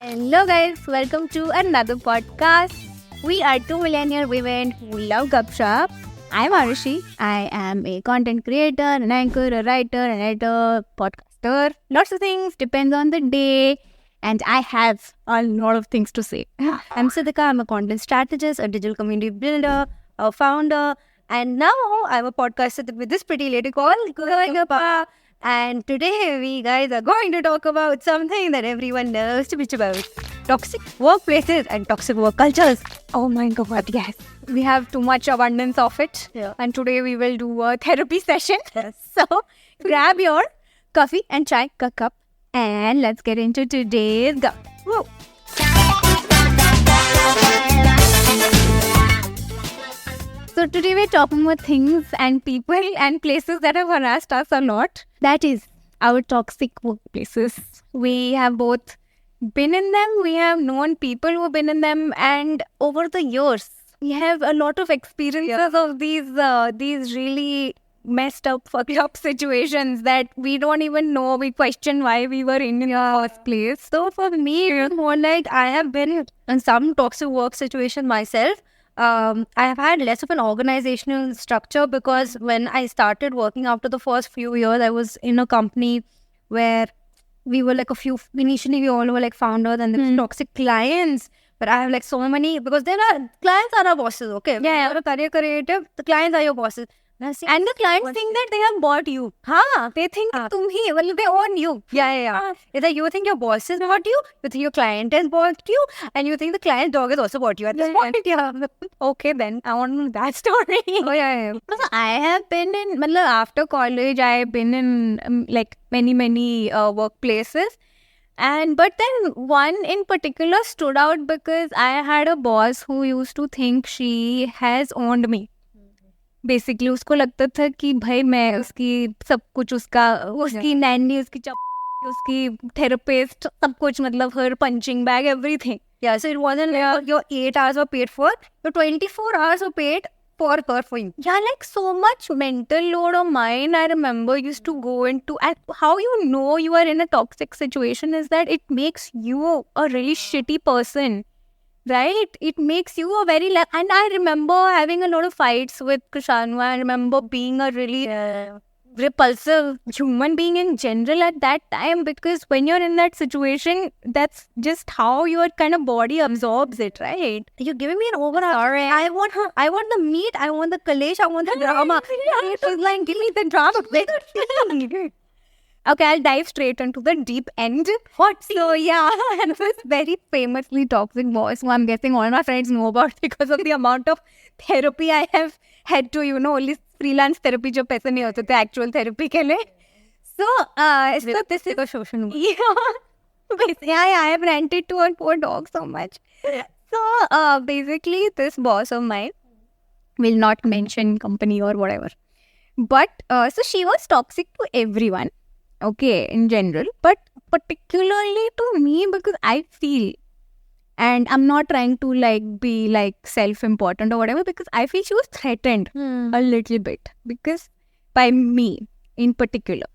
Hello guys, welcome to another podcast. We are two millennial women who love Guppa. I'm Arushi. I am a content creator, an anchor, a writer, an editor, podcaster. Lots of things, depends on the day. And I have a lot of things to say. I'm Siddhika, I'm a content strategist, a digital community builder, a founder. And now I'm a podcaster with this pretty lady called Guppa. And today we guys are going to talk about something that everyone knows to bitch about. Toxic workplaces and toxic work cultures. Oh my god, yes. We have too much abundance of it. Yeah. And today we will do a therapy session. Yes. So grab your coffee and chai cup and let's get into today's go. Woo. So today we're talking about things and people and places that have harassed us a lot. That is our toxic workplaces. We have both been in them, we have known people who have been in them, and over the years, we have a lot of experiences of these really messed up, fucked up situations that we don't even know. We question why we were in the first place. So for me, it's more like I have been in some toxic work situation myself. I have had less of an organizational structure because when I started working after the first few years, I was in a company where we were like initially we all were like founders and there were toxic clients. But I have like so many, because clients are our bosses, okay? Yeah. You're a career creative, the clients are your bosses. And the clients think that they have bought you. They think they own you. Yeah. It's like you think your boss has bought you think your client has bought you, and you think the client's dog has also bought you at this point. Yeah. Okay, then I want to know that story. Oh, yeah. So I have been in, after college, I've been in like many workplaces. But then one in particular stood out because I had a boss who used to think she has owned me. Basically उसको लगता था कि भाई मैं उसकी सब कुछ उसकी नैनी उसकी उसकी थेरेपिस्ट सब कुछ मतलब her punching bag everything. Yeah, so it wasn't like your 8 hours were paid for, your 24 hours were paid for her for you. Yeah, like so much mental load of mine I remember used to go into. And how you know you are in a toxic situation is that it makes you a really shitty person. Right? It makes you a very... And I remember having a lot of fights with Krishanwa. I remember being a really repulsive human being in general at that time, because when you're in that situation, that's just how your kind of body absorbs it, right? You're giving me an overall... Sorry. I want the meat, I want the kalesh, I want the drama. It was like, give me the drama. Okay, I'll dive straight into the deep end. What? So, yeah, and this very famously toxic boss who I'm guessing all my friends know about because of the amount of therapy I have had to, only freelance therapy jo paise nahi hote the actual therapy ke liye. So, this is a social... Yeah, I have ranted to our poor dog so much. So, basically, this boss of mine will not mention company or whatever. But, so she was toxic to everyone. Okay, in general, but particularly to me, because I feel, and I'm not trying to be self-important or whatever, because I feel she was threatened a little bit, because by me in particular.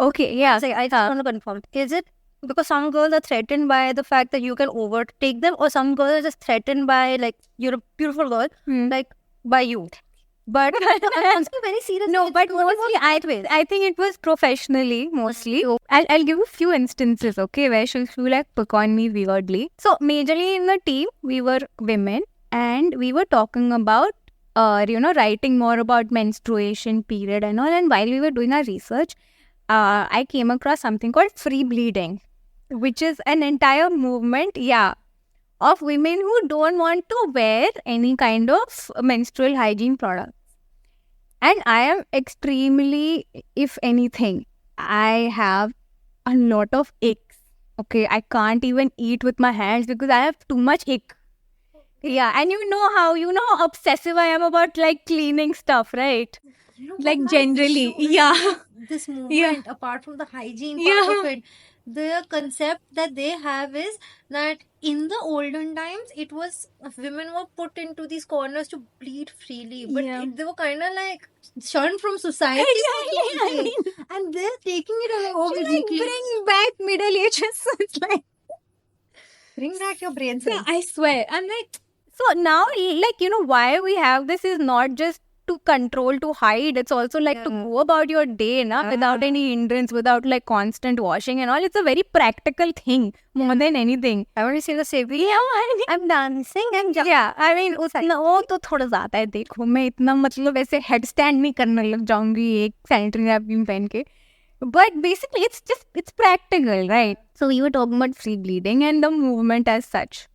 Okay, yeah. So I just want to confirm. Is it because some girls are threatened by the fact that you can overtake them, or some girls are just threatened by you're a beautiful girl, by you? But I'm very serious. No, but mostly I think it was professionally mostly. I'll give a few instances, okay, where she pick on me weirdly. So majorly in the team, we were women, and we were talking about writing more about menstruation period and all. And while we were doing our research, I came across something called free bleeding, which is an entire movement, of women who don't want to wear any kind of menstrual hygiene product. And I am extremely, if anything, I have a lot of icks. Okay, I can't even eat with my hands because I have too much ick. Yeah, and you know how obsessive I am about cleaning stuff, right? Generally, this movement, apart from the hygiene part of it, the concept that they have is that in the olden times, it was women were put into these corners to bleed freely, but they were kind of shunned from society. And they're taking it away. Bring back Middle Ages. It's Bring back your brain cells. I swear. I'm like, so now, like, why we have this is not just to control, to hide. It's also like to go about your day, without any hindrance, without like constant washing and all. It's a very practical thing more than anything. I want to say the same thing. Yeah, I'm dancing and yeah, I mean, वो तो थोड़ा ज़्यादा है. देखो, मैं इतना मतलब ऐसे headstand नहीं करने लग जाऊंगी एक sanitary napkin पहन के. But basically, it's practical, right? So we were talking about free bleeding and the movement as such.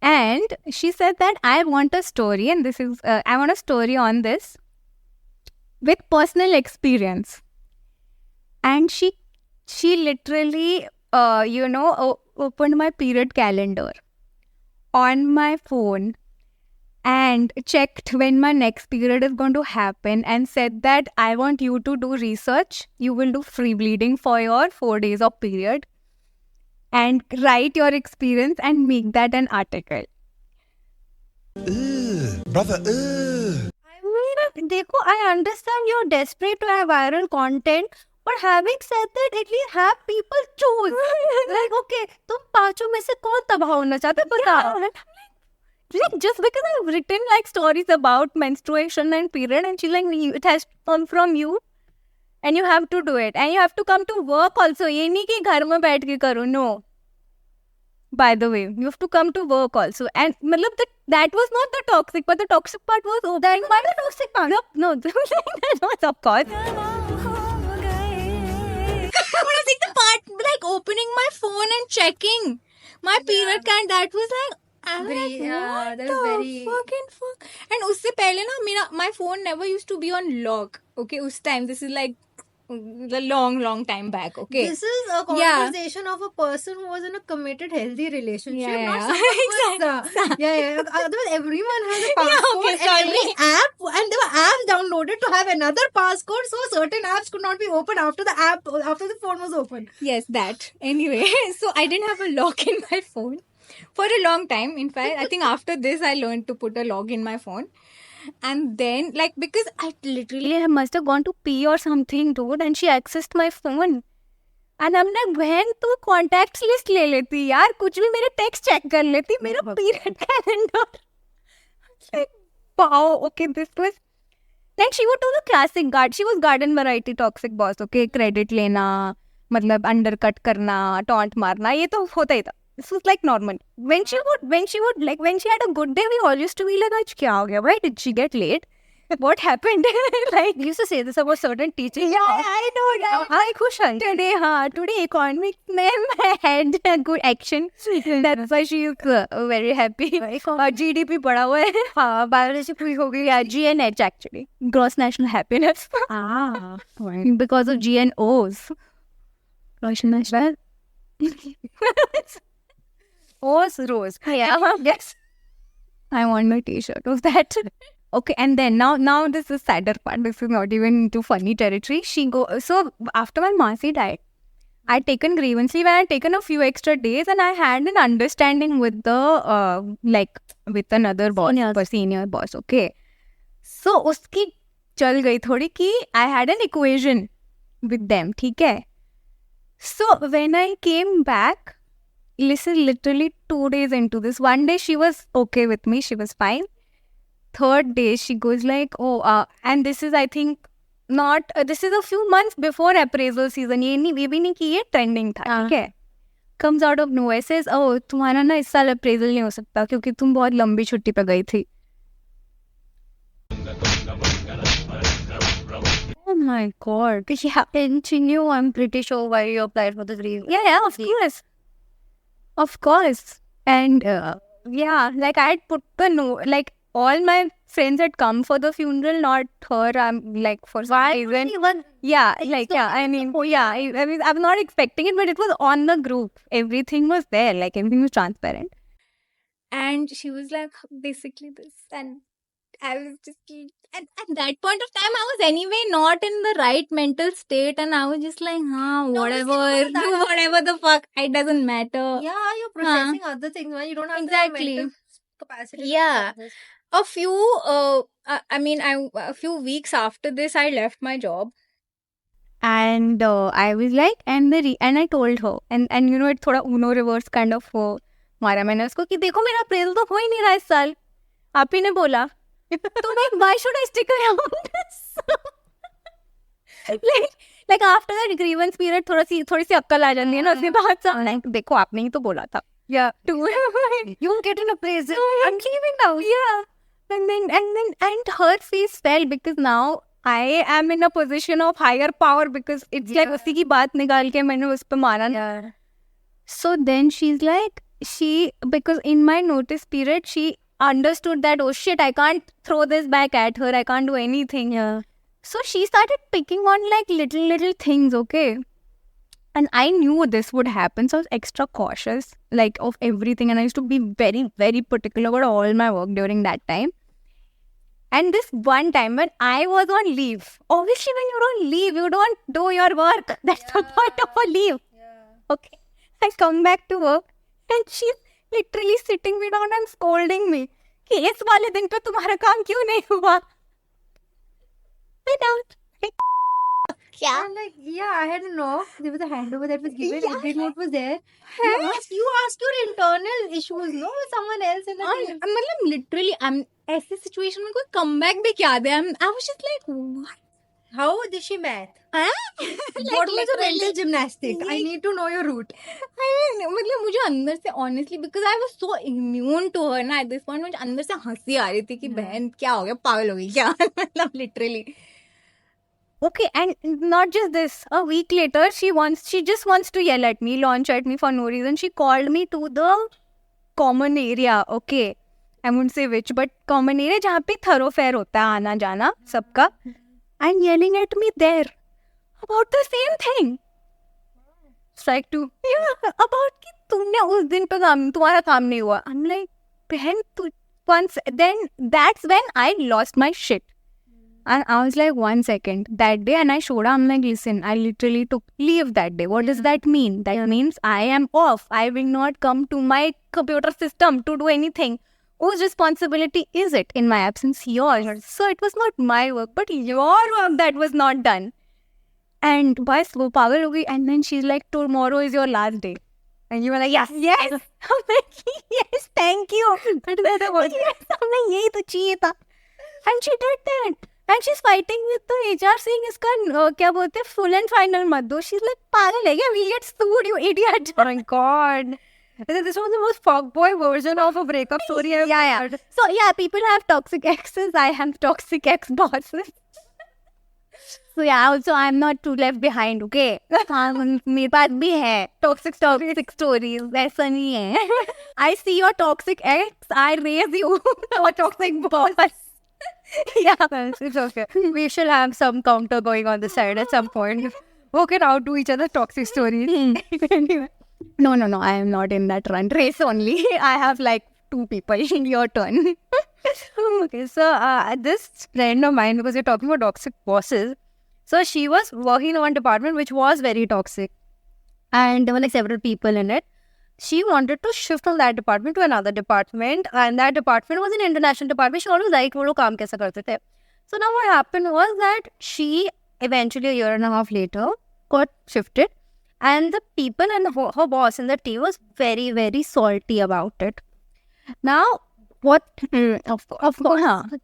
And she said that I want a story, and this is I want a story on this with personal experience. And she literally opened my period calendar on my phone and checked when my next period is going to happen and said that I want you to do research. You will do free bleeding for your 4 days of period and write your experience and make that an article. Brother, I mean, देखो, I understand you're desperate to have viral content, but having said that, at least have people choose. Like, okay, तुम पांचों में से कौन तबाह होना चाहते बताओ. Like, just because I've written like stories about menstruation and period, and she's like, it has come from you, and you have to do it, and you have to come to work also. ये नहीं कि घर में बैठ के करो. No. By the way, you have to come to work also, and मतलब that was not the toxic, but the toxic part was that was the toxic part. No, that was of course. What was like the part like opening my phone and checking my period count? That was like. I'm like, what that the was very fucking fuck? And उससे पहले ना my phone never used to be on lock. Okay, उस time this is like the long time back. Okay, This is a conversation of a person who was in a committed, healthy relationship. Not someone who was, otherwise everyone has a passcode and every app, and there were apps downloaded to have another passcode, so certain apps could not be opened after the phone was open. Yes, that. Anyway, so I didn't have a lock in my phone for a long time. In fact, I think after this I learned to put a lock in my phone. And then, like, because I literally I must have gone to pee or something, dude, and she accessed my phone. And I'm like, बहन तू contacts list ले लेती यार, कुछ भी मेरे text check कर लेती, मेरा period calendar. Like, wow, okay, this was like she would do the classic guard. She was garden variety toxic boss. Okay, credit लेना, मतलब undercut करना, taunt मारना, ये तो होता ही था. This was like normal. When she had a good day, we all used to be like, "Aj kya ho gaya? Why did she get late? What happened?" Like, we used to say this about certain teachers. Yeah, I know. Yeah. Hi, Kushan. Today economics में I had a good action. That's why she is very happy. GDP बढ़ा हुआ है. हाँ, biology पूरी हो गई. Yeah, GNH actually. Gross national happiness. Because of GNOs. Gross national. Rose. Yeah. Yes. I want my t-shirt of that. Okay, and then now this is sadder part. This is not even into funny territory. So after my Masi died, I'd taken grievance leave and I'd taken a few extra days, and I had an understanding with the with another boss, senior boss. Okay. So उसकी चल गई थोड़ी कि I had an equation with them. ठीक है. So when I came back, listen, literally 2 days into this, one day she was okay with me, she was fine. Third day she goes like, and this is I think not this is a few months before appraisal season. ये भी नहीं कि ये trending था, ठीक है. Comes out of nowhere, says, तुम्हारा ना इस साल appraisal नहीं हो सकता क्योंकि तुम बहुत लंबी छुट्टी पे गई थी. Oh my god. Yeah, and she knew, I'm pretty sure, why you applied for the leave. Yeah, of course. Of course. And like I had put the like all my friends had come for the funeral, not her. I'm like, for some reason. Yeah, like, yeah, I mean, I mean, I'm not expecting it, but it was on the group. Everything was there, like everything was transparent. And she was like, basically this, and I was just, at that point of time, I was anyway not in the right mental state, and I was just like, whatever, do whatever the fuck, it doesn't matter. Yeah, you're processing other things when you don't have exactly the mental capacity. Yeah. A few weeks after this, I left my job. And I was like, and I told her, and you know, it thoda Uno reverse kind of मारा मैंने उसको कि देखो मेरा appraisal तो हो ही नहीं रहा इस साल, आप ही ने बोला, तो मैं why should I stick around? like after that grievance period थोड़ी सी अक्कल आ जाती है ना, उसके बाद सब like देखो आपने ही तो बोला था, yeah, to you won't get an appraisal, I'm leaving now, yeah, and her face fell because now I am in a position of higher power because it's like उसी की बात निकाल के मैंने उस पे मारा. So then she's like, because in my notice period she understood that, oh shit, I can't throw this back at her, I can't do anything. So she started picking on like little things, okay? And I knew this would happen, so I was extra cautious, like of everything. And I used to be very, very particular about all my work during that time. And this one time when I was on leave, obviously when you're on leave, you don't do your work. That's the point of a leave. Okay. I come back to work and she's literally sitting me down and scolding me. कि इस वाले दिन पे तुम्हारा काम क्यों नहीं हुआ? I'm like, yeah, I had to know. There was a handover that was given. Every note was there. You ask your internal issues, no? Someone else in the team. मतलब literally, ऐसे situation में कोई comeback भी क्या दे? I was just like, what? How did she math? What was a mental gymnastic? I need to know your route. मतलब मुझे अंदर से honestly, because I was so immune to her ना at this point, मुझे अंदर से हंसी आ रही थी कि बहन क्या हो गया, पागल हो गई क्या? मतलब literally. Okay, and not just this. A week later, she just wants to yell at me, launch at me for no reason. She called me to the common area, okay. I won't say which, but common area जहाँ पे thoroughfare होता है आना जाना सबका, and yelling at me there about the same thing. Strike 2. Yeah, about कि तुमने उस दिन पे तुम्हारा काम नहीं हुआ. I'm like, बहन तू once. Then that's when I lost my shit. And I was like, 1 second. That day, and I showed her, I'm like, listen, I literally took leave that day. What does that mean? That means I am off. I will not come to my computer system to do anything. Whose responsibility is it in my absence? Yours. So it was not my work, but your work that was not done. And bas, wo pagal ho gayi. And then she's like, tomorrow is your last day. And you were like, yes. I'm like, yes, thank you. Yes, I'm like, yahi to chahiye tha. And she did that. And she's fighting with the HR saying, iska kya bolte full and final mat do. She's like, pagal hai kya? We get sued, you idiot. Oh my God. This was the most fuckboy version of a breakup story I've heard. So yeah, people have toxic exes. I have toxic ex-bosses. So yeah, also I'm not too left behind, okay? मेरे पास भी है toxic stories. ऐसा नहीं है. I see your toxic ex, I raise you a toxic boss. Yeah, it's okay. We shall have some counter going on the side at some point. Okay, now do each other toxic stories. Anyway. No, I am not in that run race only. I have like 2 people. Your turn. Okay, so this friend of mine, because we're talking about toxic bosses, so she was working in one department which was very toxic. And there were like several people in it. She wanted to shift from that department to another department, and that department was an international department. She always liked वो लोग काम कैसा करते थे. So now what happened was that she eventually a year and a half later got shifted, and the people and her boss in the team was very, very salty about it. Now what? Of course,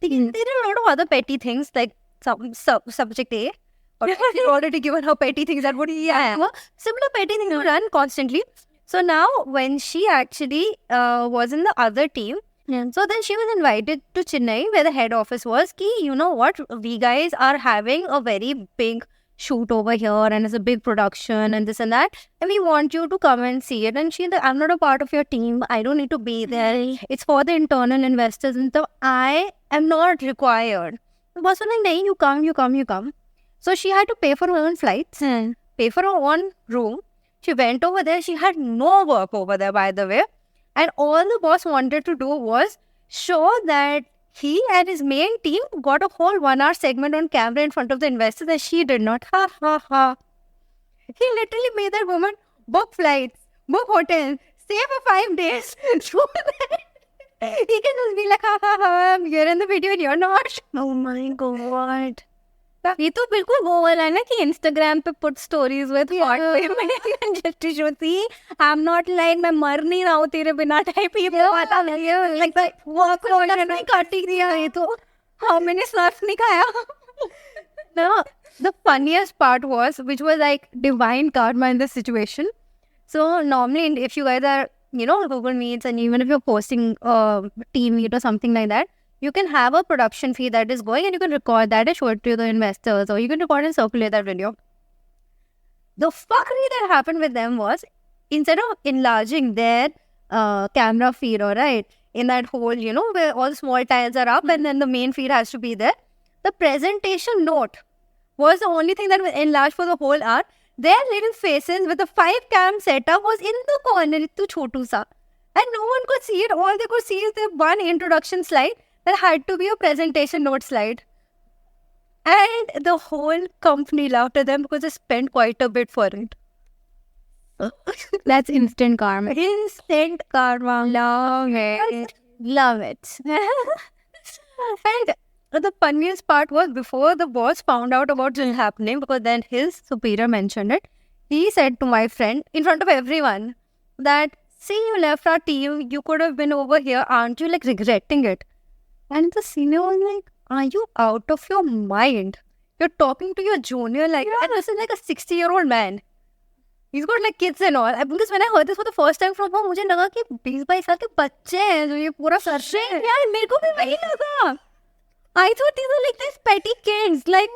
they did a lot of other petty things like subject A. Or she's already given her petty things that would similar petty things were done constantly. So now when she actually was in the other team, so then she was invited to Chennai where the head office was. Ki, you know what, we guys are having a very big shoot over here and it's a big production and this and that, and we want you to come and see it. And she's like, I'm not a part of your team, I don't need to be there, it's for the internal investors, and so I am not required. The boss was like, nahi, you come. So she had to pay for her own flights, pay for her own room. She went over there. She had no work over there, by the way. And all the boss wanted to do was show that he and his main team got a whole 1-hour segment on camera in front of the investors, and she did not. Ha ha ha. He literally made that woman book flights, book hotels, stay for 5 days. So that he can just be like, ha ha ha, I'm here in the video and you're not. Oh my God. ये तो बिल्कुल वो वाला है ना कि Instagram पे put stories with hot women just to show see I'm not lying, मैं मर नहीं रहा हूँ तेरे बिना type ये पता नहीं है like that वो नहीं काटी दिया ये तो हाँ मैंने स्नैप नहीं खाया. No, the funniest part was, which was like divine karma in this situation. So normally, if you guys are, Google Meets, and even if you're posting team meet or something like that, you can have a production fee that is going, and you can record that and show it to the investors, or you can record and circulate that video. The fuckery that happened with them was, instead of enlarging their camera feed, alright, in that whole, where all the small tiles are up, and then the main feed has to be there, the presentation note was the only thing that was enlarged for the whole hour. Their little faces with the 5-cam setup was in the corner, ittu chotu sa. And no one could see it. All they could see is the one introduction slide that had to be a presentation note slide. And the whole company laughed at them because they spent quite a bit for it. That's instant karma. Instant karma. Love it. Love it. And the funniest part was, before the boss found out about this happening, because then his superior mentioned it, he said to my friend in front of everyone that, see, you left our team, you could have been over here, aren't you like regretting it? And the senior was like, are you out of your mind? You're talking to your junior like, and this is like a 60-year-old man. He's got like kids and all. Because when I heard this for the first time from home, मुझे लगा कि 20-22 साल के बच्चे हैं जो ये पूरा कर रहे हैं. यार मेरे को भी वही लगा. I thought these were like these petty kids, like,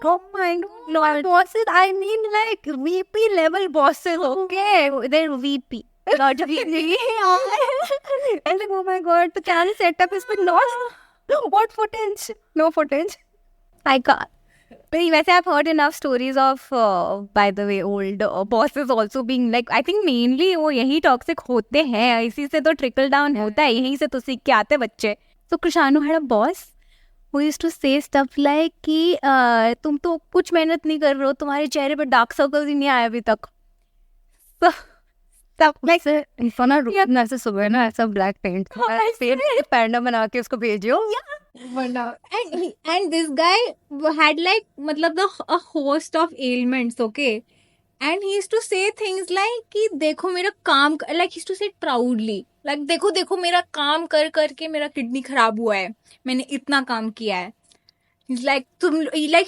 oh my god, bosses, I mean like VP level bosses, okay, they're VP, not VP. And like, oh my god, the camera setup has been lost. What footage? No footage. I can't. But वैसे I've heard enough stories of, by the way, old bosses also being like, I think mainly वो यही toxic होते हैं, इसी से तो trickle down होता है, यहीं से तो सीख के आते बच्चे. So Krishanu had a boss who used to say stuff like कि तुम तो कुछ मेहनत नहीं कर रहे हो, तुम्हारे चेहरे पर डार्क सर्कल्स ही नहीं आए अभी तक. So stuff like ना रुकना ऐसे सुबह ना ऐसा ब्लैक पेंट पैंडा बना के उसको भेजियो. And this guy had like a host of ailments, okay, and he used to say things like कि देखो मेरा काम, like he used to say it proudly, like देखो मेरा काम कर करके मेरा किडनी खराब हुआ है, मैंने इतना काम किया है. He's like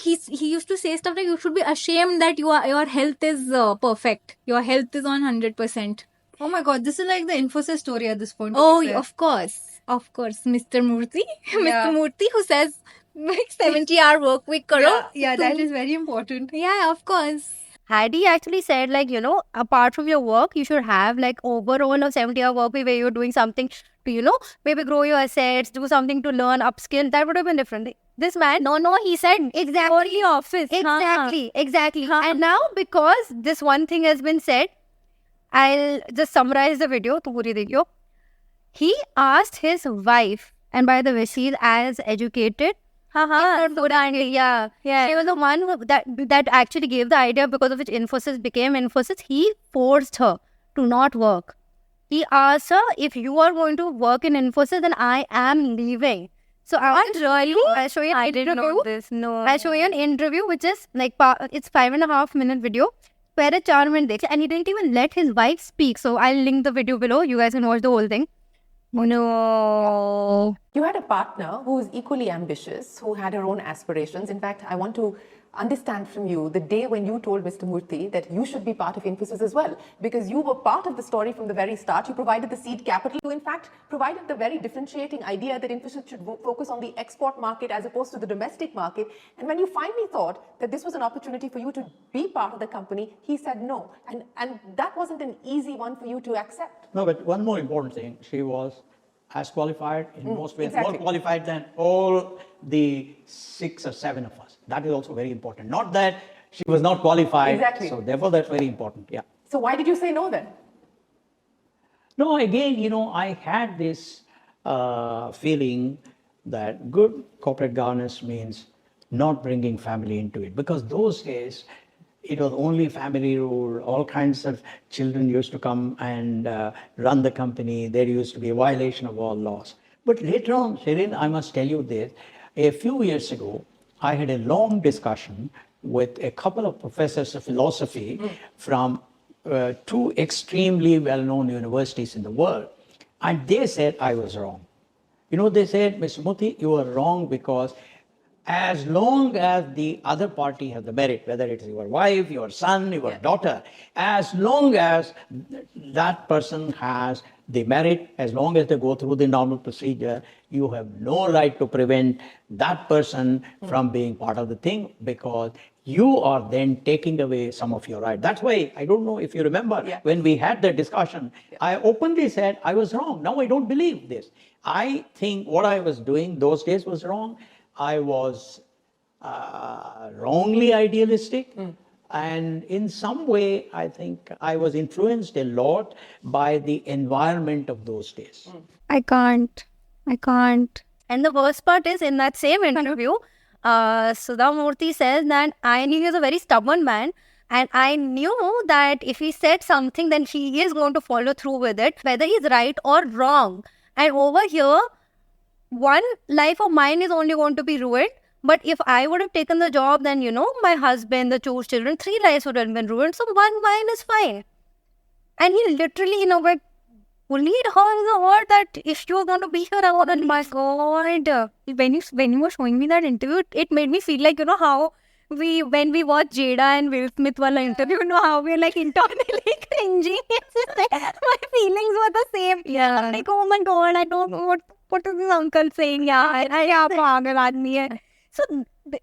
he used to say stuff like you should be ashamed that your health is perfect, your health is on 100%. Oh my god, this is like the Infosys story at this point. Oh, of course, Mr. Murthy, Yeah. Mr. Murthy, who says like 70-hour work week karo. Yeah, that is very important. Yeah, of course. Had he actually said like, apart from your work, you should have like overall a 70-hour work week where you're doing something to, maybe grow your assets, do something to learn, upskill, that would have been different. This man, no, he said exactly office. Exactly. And now, because this one thing has been said, I'll just summarize the video. तो पूरी देखियो. He asked his wife, and by the way, she's as educated. Yeah. She was the one that actually gave the idea because of which Infosys became Infosys. He forced her to not work. He asked her, if you are going to work in Infosys, then I am leaving. So I'll show you. I didn't know this. No. I'll show you an interview, which is like it's 5.5 minute video. Where a 4 minute dekhe, and he didn't even let his wife speak. So I'll link the video below. You guys can watch the whole thing. No. You had a partner who is equally ambitious, who had her own aspirations. In fact, I want to understand from you the day when you told Mr. Murthy that you should be part of Infosys as well, because you were part of the story from the very start. You provided the seed capital. You, in fact, provided the very differentiating idea that Infosys should focus on the export market as opposed to the domestic market. And when you finally thought that this was an opportunity for you to be part of the company, he said no. And that wasn't an easy one for you to accept. No, but one more important thing, she was as qualified in most ways, exactly. more qualified than all the 6 or 7 of us. That is also very important. Not that she was not qualified. Exactly. So therefore, that's very important. Yeah. So why did you say no then? No, again, I had this feeling that good corporate governance means not bringing family into it, because those days it was only family rule. All kinds of children used to come and run the company. There used to be a violation of all laws. But later on, Shirin, I must tell you this, a few years ago, I had a long discussion with a couple of professors of philosophy from two extremely well-known universities in the world, and they said I was wrong. You know, they said, Mr. Murthy, you are wrong because as long as the other party has the merit, whether it is your wife, your son, your daughter, as long as that person has the merit, as long as they go through the normal procedure, you have no right to prevent that person from being part of the thing, because you are then taking away some of your right. That's why, I don't know if you remember, when we had the discussion, I openly said I was wrong. Now I don't believe this. I think what I was doing those days was wrong. I was wrongly idealistic. And in some way, I think I was influenced a lot by the environment of those days. I can't. And the worst part is, in that same interview, Sudha Murthy says that I knew he was a very stubborn man, and I knew that if he said something, then he is going to follow through with it, whether he's right or wrong. And over here, one life of mine is only going to be ruined. But if I would have taken the job, then, my husband, the two children, 3 lives would have been ruined. So one mine is fine. And he literally, bullied her in the word that if you are going to be here, I want my God. When you were showing me that interview, it made me feel like, how when we watch Jada and Will Smith wala interview, how we're like internally cringing. It's just like, my feelings were the same. Yeah. I'm like, oh my God, I don't know what is this uncle saying? Yeah, पागल आदमी है. So,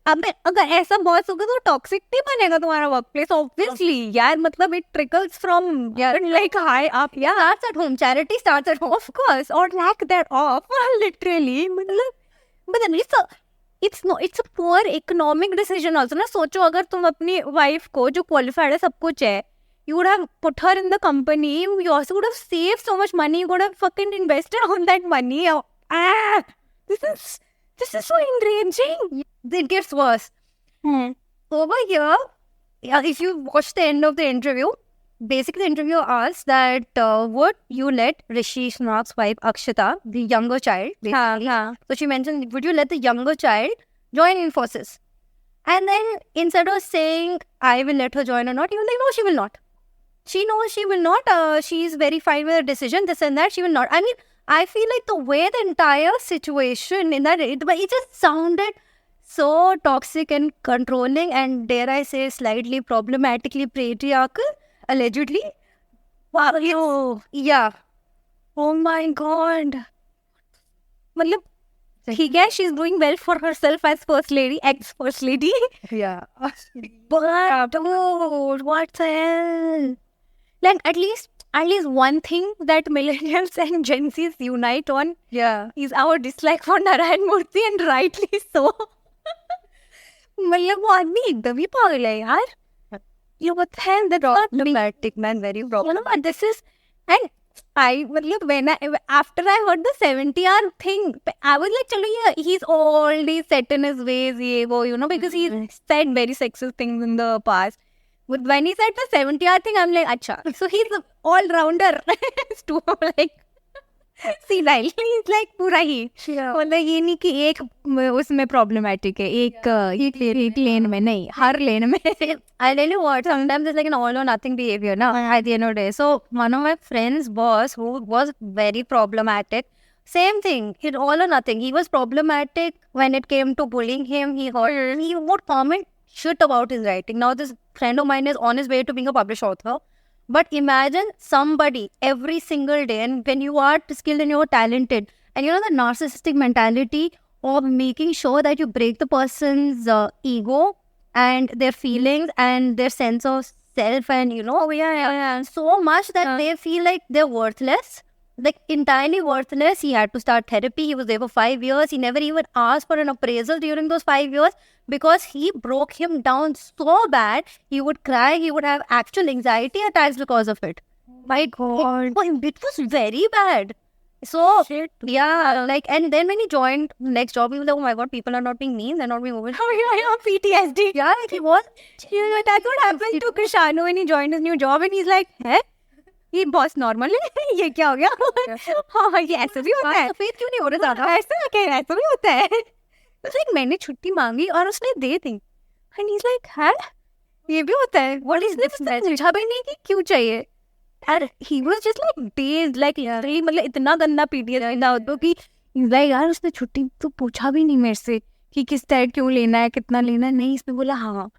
अगर ऐसा boss होगा तो toxic नहीं बनेगा तुम्हारा वर्क प्लेस, ऑब्वियसली यार. मतलब it trickles from like high up. Yeah, starts at home. Charity starts at home. of course, or lack thereof. Literally, मतलब. But then it's a poor economic decision also. ना सोचो, अगर तुम अपनी wife को जो qualified है, सब कुछ है, you would have put her in the company. You also would have saved so much money. You would have fucking invested on that money. This is so enraging. It gets worse. Over here, if you watch the end of the interview, basically the interviewer asks that would you let Rishi Sunak's wife Akshita, the younger child, basically. So she mentioned, would you let the younger child join Infosys? And then instead of saying, I will let her join or not, he was like, no, she will not. She knows she will not. She is very fine with her decision, this and that. She will not. I mean, I feel like the way the entire situation in that, it just sounded so toxic and controlling, and dare I say slightly problematically patriarchal, allegedly. Wow. Yeah. Oh my God. मतलब ठीक है, she's doing well for herself as first lady, ex-first lady. Yeah. But dude, what the hell? Like at least one thing that millennials and Gen Zs unite on is our dislike for Narayan Murthy, and rightly so. मतलब वो आदमी एकदम ही पागल है यार. You what the hell? That's Problematic, man, very problematic. This is, and after I heard the 70R thing, I was like, chalo, yeah, he's already set in his ways, because he's said very sexist things in the past. But when he said the 70R thing, I'm like, acha. So he's an all-rounder. It's too like, see, right? He's like पूरा ही. मतलब ये नहीं कि एक उसमें problematic है, एक lane में नहीं, हर lane में. I tell you what, sometimes it's like an all or nothing behavior, no? At the end of the day. So one of my friends' boss, who was very problematic, same thing, it all or nothing. He was problematic when it came to bullying him. He would comment shit about his writing. Now this friend of mine is on his way to being a published author. But imagine somebody every single day, and when you are skilled and you're talented, and the narcissistic mentality of making sure that you break the person's ego and their feelings and their sense of self, and so much that they feel like they're worthless, like entirely worthless. He had to start therapy. He was there for 5 years. He never even asked for an appraisal during those 5 years because he broke him down so bad. He would cry. He would have actual anxiety attacks because of it. My God. It was very bad. So, yeah, and then when he joined the next job, he was like, oh my God, people are not being mean. They're not being over. PTSD. Yeah, he was. That's what happened to Krishanu when he joined his new job, and he's like, hey? ये boss normal है, ये क्या हो गया? हाँ, ये ऐसा भी होता है. सफेद क्यों नहीं हो रहा ज़्यादा? ऐसा भी होता है. It's like मैंने छुट्टी मांगी और उसने दे दी. And he's like, है ये भी होता है. What is this? पूछा भी नहीं कि क्यों चाहिए. And he was just like dazed, like literally मतलब इतना गंदा पीटिए था तो कि he's like यार उसने छुट्टी तो पूछा भी नहीं मेरे से कि किस टाइम क्यों लेना है कितना लेना है. नहीं इसने बोला हाँ.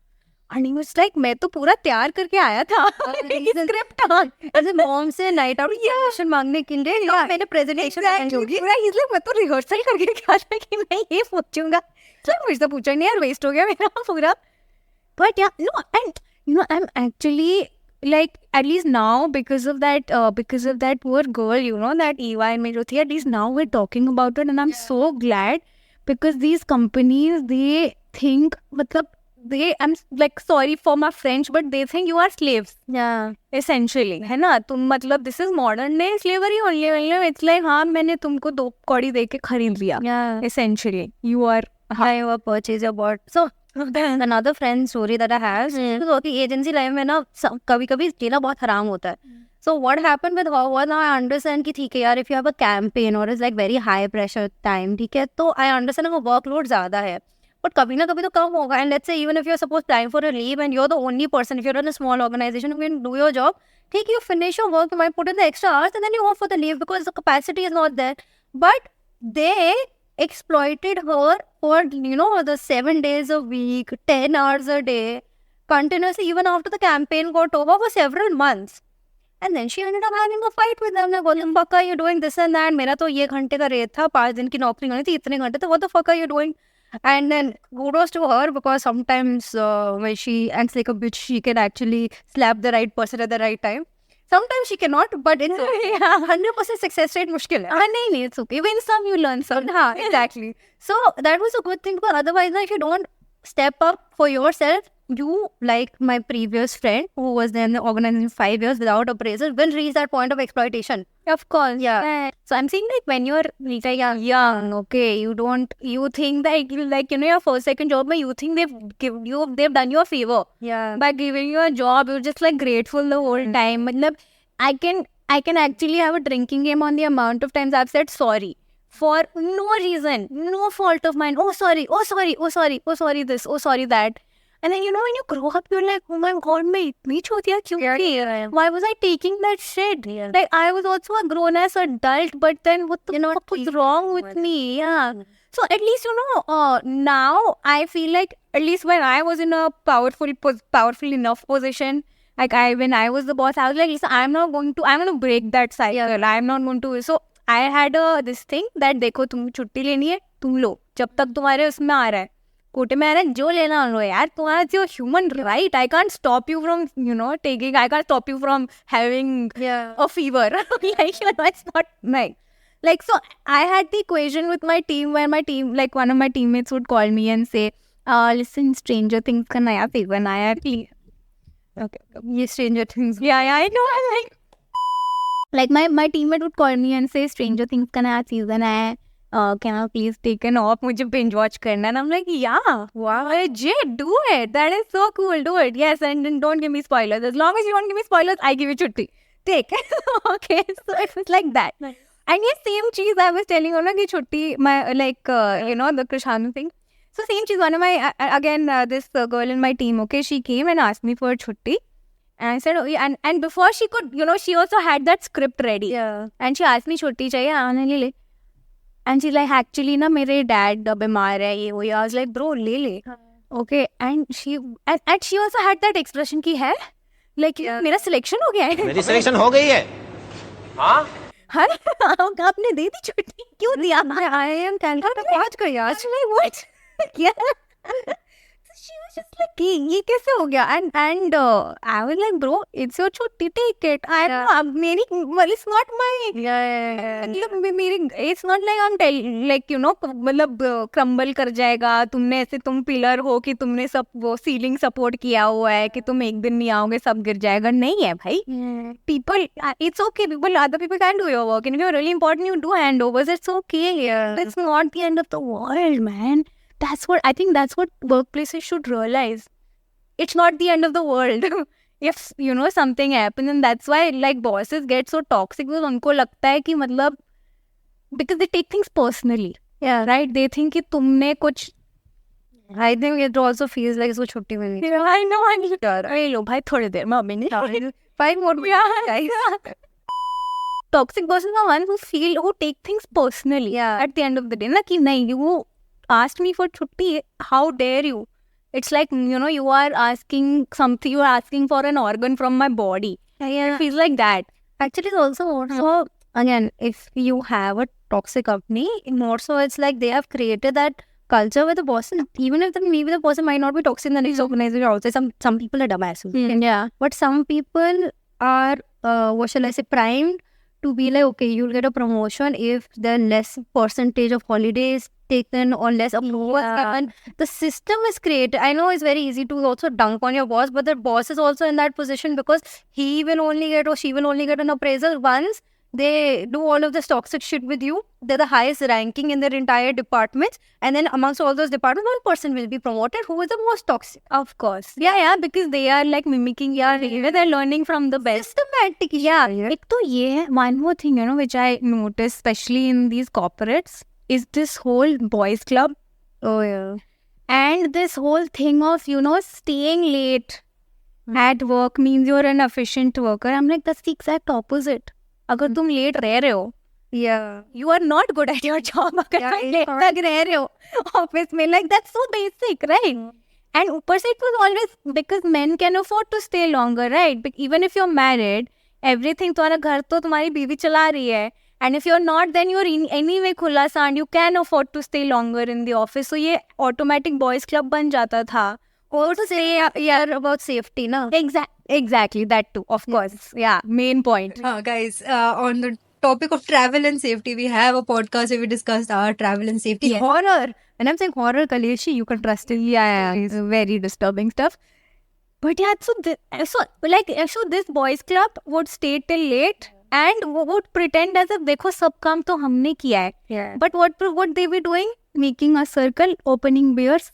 And he was like मैं तो पूरा तैयार करके आया था स्क्रिप्ट ऐसे मॉम से नाइट आउट परमिशन मांगने के लिए या मैंने प्रेजेंटेशन होगी पूरा he's like मैं तो रिहर्सल करके गया था कि मैं ये पूछूंगा. तो मुझे तो पूछा नहीं यार वेस्ट हो गया मेरा पूरा. But yeah, no, and you know, I'm actually like at least now because of that poor girl, you know, that Eva and Meruthi, at least now we're talking about it, and I'm so glad because these companies they think, matlab, I'm like sorry for my French, but they think you are slaves. Yeah. Essentially, है ना तुम मतलब this is modern day slavery only. It's like हाँ मैंने तुमको 2 कौड़ी दे के खरीद लिया. Yeah. Essentially, you are purchase your bot. So another friend story that I have, so the agency life में ना कभी-कभी लेना बहुत हराम होता है. So what happened with her was, now I understand कि ठीक है यार, if you have a campaign or it's like very high pressure time, ठीक है, तो I understand वो workload ज़्यादा है. But कभी ना कभी तो कम होगा. And let's say even if you're supposed to time for a leave and you're the only person, if you're in a small organization who can do your job, ठीक, you finish your work, you might put in the extra hours and then you go for the leave because the capacity is not there. But they exploited her for, you know, the 7 days a week, 10 hours a day, continuously, even after the campaign got over for several months. And then she ended up having a fight with them. Like, what the fuck are you doing this and that? मेरा तो ये घंटे का rate था, 5 दिन की नौकरी होनी थी, इतने घंटे थे, what the fuck are you doing? And then kudos to her because sometimes when she acts like a bitch, she can actually slap the right person at the right time. Sometimes she cannot, but it's okay. 100% success rate मुश्किल है. नहीं, it's okay. Win some, you learn some. हाँ, exactly. So that was a good thing, but otherwise, if you don't step up for yourself, you, like my previous friend who was there in the organization 5 years without appraisal, will reach that point of exploitation. Of course, Yeah. So I'm saying like when you're like young, okay, you think that like, you know, your first, second job, you think they've done you a favor. Yeah. By giving you a job, you're just like grateful the whole time. Matlab, I can actually have a drinking game on the amount of times I've said sorry for no reason, no fault of mine. Oh sorry, this, oh sorry that. And then, you know, when you grow up, you're like, oh my god, मैं इतनी छोटिया क्यों थी? Why was I taking that shit? Yeah. Like, I was also a grown-ass adult, but then what the fuck was wrong with me? Yeah. So, at least, you know, now I feel like, at least when I was in a powerful enough position, like when I was the boss, I was like, listen, I'm going to break that cycle. Yeah. I'm not going to. So, I had this thing that, देखो, तुम छुट्टी लेनी है, तुम लो. जब तक तुम्हारे उसमें आ रहा है. कोटे में आ रहा है जो लेना लो यार तुम्हारा जो human right I can't stop you from you know taking I can't stop you from having a fever like you know it's not like so I had the equation with my team where my team like one of my teammates would call me and say listen Stranger Things का नया season आया है please okay ये Stranger Things yeah I know I like my teammate would call me and say Stranger Things का नया season आया है can I please take an off? मुझे binge watch करना. And I'm like, yeah, wow, legit, do it. That is so cool. Do it. Yes, and then don't give me spoilers. As long as you don't give me spoilers, I give you chutti. Take. Okay, so it was like that. Nice. And yes, same cheese I was telling you, कि chutti, my like you know the Krishanu thing. So same cheese. One of my again this girl in my team. Okay, she came and asked me for chutti. And I said, oh, yeah. And before she could, you know, she also had that script ready. Yeah. And she asked me chutti चाहिए आने ले. And she's like, actually, na, मेरे dad बीमार है ये वो. I was like, bro, ले. Okay, and she also had that expression कि है, like मेरा selection हो गया है. मेरी selection हो गई है. हाँ? हाँ, आपने दे दी छुट्टी क्यों दिया? I am talented. पहुंच गई आज. Like what? क्या? She was just like, ये कैसे हो गया? And I was like, bro, it's your छुट्टी, take it. मेरी, well, it's not my. Yeah. मेरी, it's not like I'm telling, like you know, मतलब crumble कर जाएगा. तुमने ऐसे तुम पिलर हो कि तुमने सब वो सीलिंग सपोर्ट किया हुआ है कि तुम एक दिन नहीं आओगे सब गिर जाएगा. नहीं है भाई. People, it's okay. Other people can do your work. And if you're really important, you do handovers. It's okay. Yeah. It's not the end of the world, man. That's what workplaces should realize. It's not the end of the world. If you know something happens, and that's why like bosses get so toxic because उनको लगता है कि मतलब because they take things personally. Yeah, right. They think कि तुमने कुछ. I think it also feels like इसको छुट्टी मिली. Yeah, I know. अरे लो भाई थोड़ी देर में अभी नहीं. 5 more minutes, guys. Toxic persons are ones who take things personally. Yeah. At the end of the day, ना कि नहीं, you asked me for छुट्टी. How dare you? It's like, you are asking something. You are asking for an organ from my body. Yeah. It feels like that. Actually, it's also again, if you have a toxic company, more so it's like they have created that culture where the person, even if maybe the person might not be toxic in the next organization, also some people are dumbasses. Yeah. But some people are, what shall I say, primed to be like, okay, you'll get a promotion if there are less percentage of holidays taken or less approvals. And the system is created. I know it's very easy to also dunk on your boss, but the boss is also in that position because he will only get or she will only get an appraisal once they do all of this toxic shit with you. They're the highest ranking in their entire departments, and then amongst all those departments, one person will be promoted who is the most toxic. Of course. Yeah, because they are like mimicking your behavior. They're learning from the best. Systematic. Yeah. Ek to ye hai, one more thing, which I noticed, especially in these corporates, is this whole boys club. Oh yeah. And this whole thing of, staying late at work means you're an efficient worker. I'm like, that's the exact opposite. अगर तुम late रह रहे हो, you are not good at your job. अगर तुम late तक रह रहे हो ऑफिस में, like that's so basic, right? And ऊपर से it was always because men can afford to stay longer, right? But even if you're married, everything, तुम्हारा घर तो तुम्हारी बीवी चला रही है, and if you're not, then you're in anyway खुला सा and you can afford to stay longer in the office. So ये automatic boys club बन जाता था. Also say about safety, na? Exactly, that too, of course. Yeah, main point. Guys, on the topic of travel and safety, we have a podcast where we discussed our travel and safety. Yes. Horror. And I'm saying horror, Kaleshi, you can trust it. Yeah, it's very disturbing stuff. But yeah, so this boys club would stay till late and would pretend as if देखो सब काम तो हमने किया है. Yeah. But what they were doing? Making a circle, opening beers,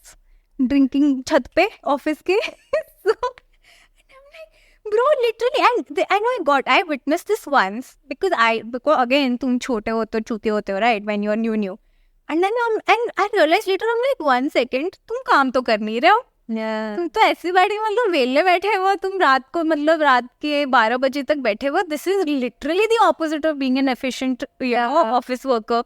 drinking छत पे office के. So I'm like, bro, literally, and I witnessed this once because again तुम छोटे होते हो, चूते होते हो, right, when you're new, and then I realized later, I'm like, 1 second, तुम काम तो कर नहीं रहे हो. तुम तो ऐसी बैठी मतलब वेले बैठे हो, तुम रात के 12 बजे तक बैठे हो. This is literally the opposite of being an efficient office worker.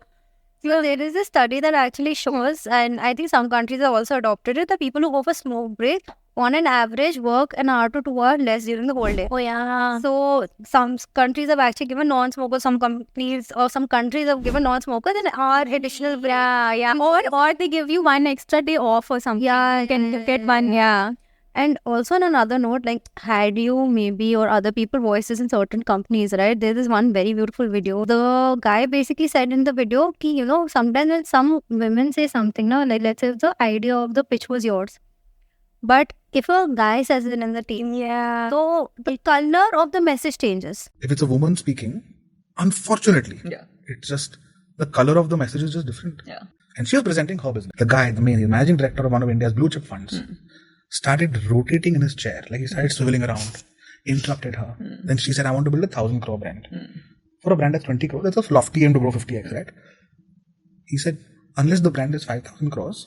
So there is a study that actually shows, and I think some countries have also adopted it, that people who go for smoke break on an average work an hour to 2 hours less during the whole day. Oh yeah. So some countries have actually given non-smokers, some companies or some countries have given non-smokers an hour additional break. Yeah. Or they give you 1 extra day off or something. Yeah. You can get 1. Yeah. And also on another note, like, had you maybe or other people voices in certain companies, right? There's this one very beautiful video. The guy basically said in the video, ki, sometimes when some women say something, like let's say the idea of the pitch was yours. But if a guy says it in the team, so the color of the message changes. If it's a woman speaking, unfortunately, it's just the color of the message is just different. Yeah. And she was presenting her business. The guy, the managing director of one of India's blue chip funds, started rotating in his chair. Like he started swiveling around, interrupted her. Then she said, I want to build a 1,000 crore brand. For a brand that's 20 crore, that's a lofty aim to grow 50x, right? He said, unless the brand is 5,000 crores,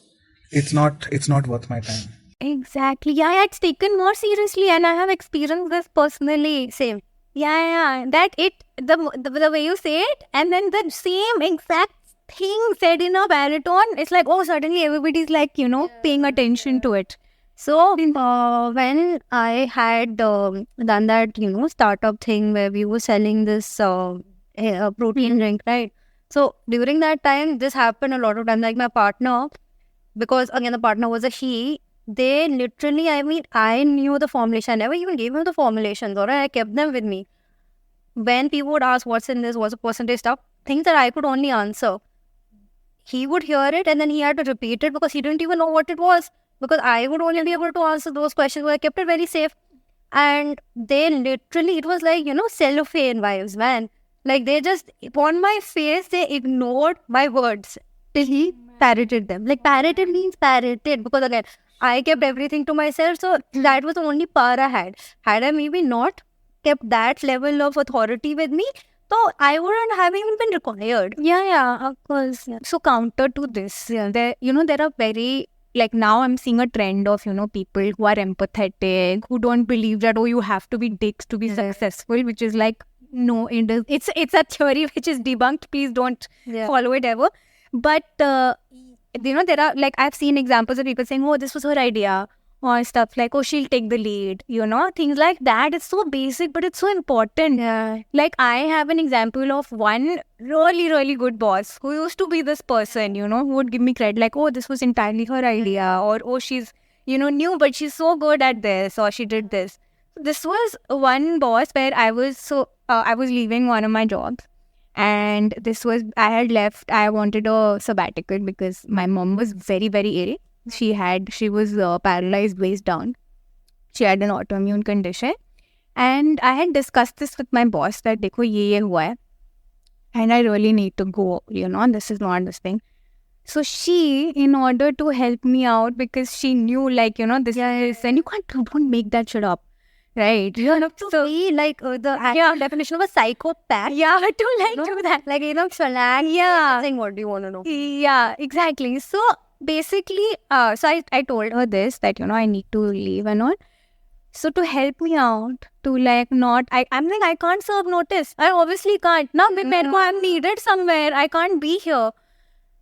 it's not worth my time. Exactly. Yeah, it's taken more seriously, and I have experienced this personally. Same. Yeah. That the way you say it, and then the same exact thing said in a baritone, it's like, oh, suddenly everybody's like, paying attention to it. So when I had done that, startup thing where we were selling this protein drink, right? So during that time, this happened a lot of times. Like my partner, because again the partner was a he, they literally, I knew the formulation. I never even gave him the formulations, or I kept them with me. When people would ask what's in this, what's the percentage stuff, things that I could only answer, he would hear it and then he had to repeat it because he didn't even know what it was. Because I would only be able to answer those questions, but I kept it very safe. And they literally, it was like, cellophane vibes, man. Like they just, upon my face, they ignored my words till he parroted them. Like parroted means parroted, because again, I kept everything to myself. So that was the only power I had. Had I maybe not kept that level of authority with me, So I wouldn't have even been required. Yeah, of course. Yeah. So counter to this, there are very, like, now I'm seeing a trend of, people who are empathetic, who don't believe that, you have to be dicks to be successful, which is like, no, it's a theory which is debunked. Please don't follow it ever. But, there are, like, I've seen examples of people saying, oh, this was her idea. Or stuff like, oh, she'll take the lead, things like that. It's so basic, but it's so important. Yeah. Like, I have an example of one really, really good boss who used to be this person, who would give me credit, like, oh, this was entirely her idea, or, oh, she's, new, but she's so good at this, or she did this. This was one boss where I was leaving one of my jobs. And I had left, I wanted a sabbatical because my mom was very, very ill. She was paralyzed waist down. She had an autoimmune condition. And I had discussed this with my boss that, dekho, ye hua hai. And I really need to go, this is not this thing. So she, in order to help me out, because she knew, like, this is, and you don't make that shit up. Right. You have to be like the actual definition of a psychopath. Yeah, to do that. Like, shellac. Yeah. Saying, what do you want to know? Yeah, exactly. So basically, so I told her this, that, I need to leave and all. So to help me out, to like not, I'm like, I can't serve notice. I obviously can't. Now, I'm needed somewhere. I can't be here.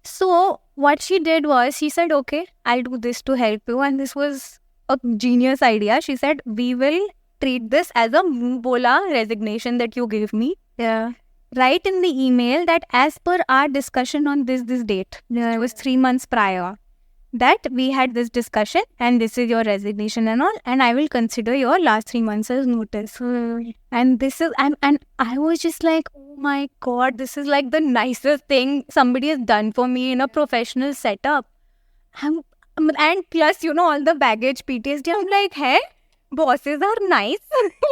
So what she did was, she said, okay, I'll do this to help you. And this was a genius idea. She said, we will treat this as a bola resignation that you gave me. Yeah. Write in the email that as per our discussion on this date, it was 3 months prior, that we had this discussion and this is your resignation and all, and I will consider your last 3 months as notice. And this is, and I was just like, oh my God, this is like the nicest thing somebody has done for me in a professional setup. And plus, all the baggage PTSD, I'm like, hey, bosses are nice.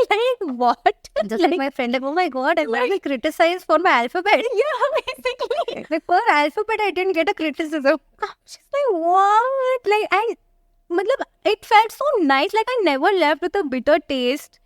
Like, what? Just like my friend, like, oh my God, I got like criticized for my alphabet. Yeah, basically. Like, for alphabet, I didn't get a criticism. She's like, what? Like, it felt so nice. Like, I never left with a bitter taste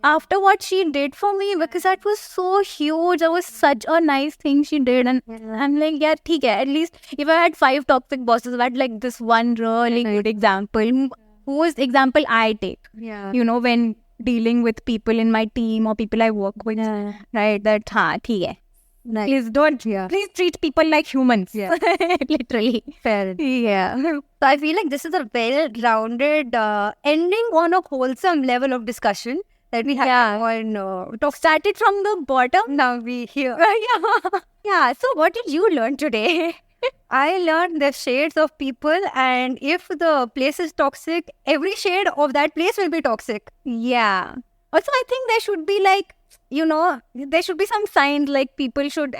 after what she did for me, because that was so huge. That was such a nice thing she did. And I'm like, yeah, theek hai. At least if I had 5 toxic bosses, I had like this one really good example. Whose example I take, when dealing with people in my team or people I work with, right? That, theek hai. Please don't, please treat people like humans. Yeah. Literally. Fair. Yeah. So I feel like this is a well-rounded ending on a wholesome level of discussion that we have on started from the bottom, now we here. Yeah. So what did you learn today? I learned the shades of people, and if the place is toxic, every shade of that place will be toxic. Yeah. Also, I think there should be like, there should be some signs, like people should,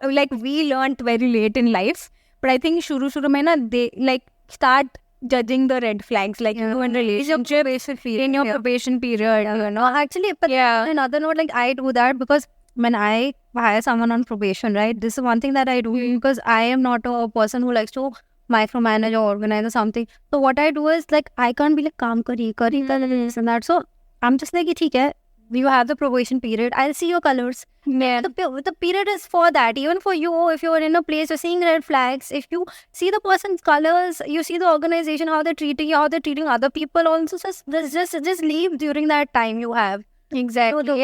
like we learned very late in life, but I think shuru mein na, they like start judging the red flags, like in relationship, in your probation period, Actually, but another note, like I do that because when I hire someone on probation, right, this is one thing that I do because I am not a person who likes to micromanage or organize or something. So what I do is, like, I can't be like, kaam kari this and that. So I'm just like, theek hai, you have the probation period, I'll see your colors. Yeah. The period is for that. Even for you, if you're in a place, you're seeing red flags, if you see the person's colors, you see the organization, how they're treating you, how they're treating other people also, just leave during that time you have. Exactly. So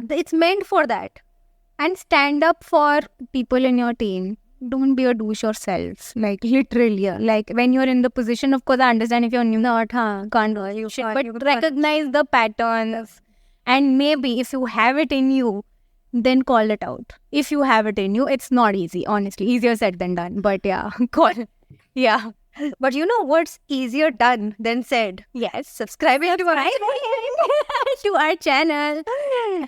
it's meant for that. And stand up for people in your team. Don't be a douche yourself. Like, literally. Like, when you're in the position, of course, I understand if you're new, can't do you shit, but recognize the patterns. And maybe if you have it in you, then call it out. If you have it in you, it's not easy, honestly. Easier said than done. But call. Yeah. But you know what's easier done than said? Yes, subscribing to our channel.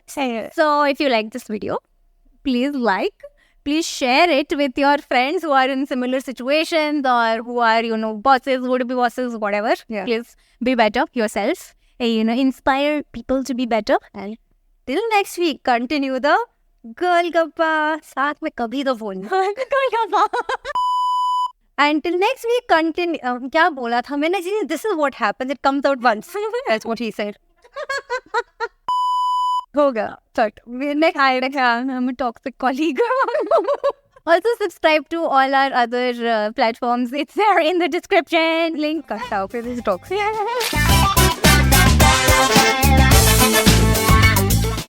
So if you like this video, please please share it with your friends who are in similar situations, or who are, bosses, would-be bosses, whatever. Yeah. Please be better yourself. Inspire people to be better. And till next week, continue the Girl Guppa. Saath mein kabhi the phone. Girl Guppa. Until next week, continue. Kya bola tha maine? This is what happens. It comes out once. That's what he said. Hoga. Start. I'm a toxic colleague. Also subscribe to all our other platforms. It's there in the description. Link. This is toxic.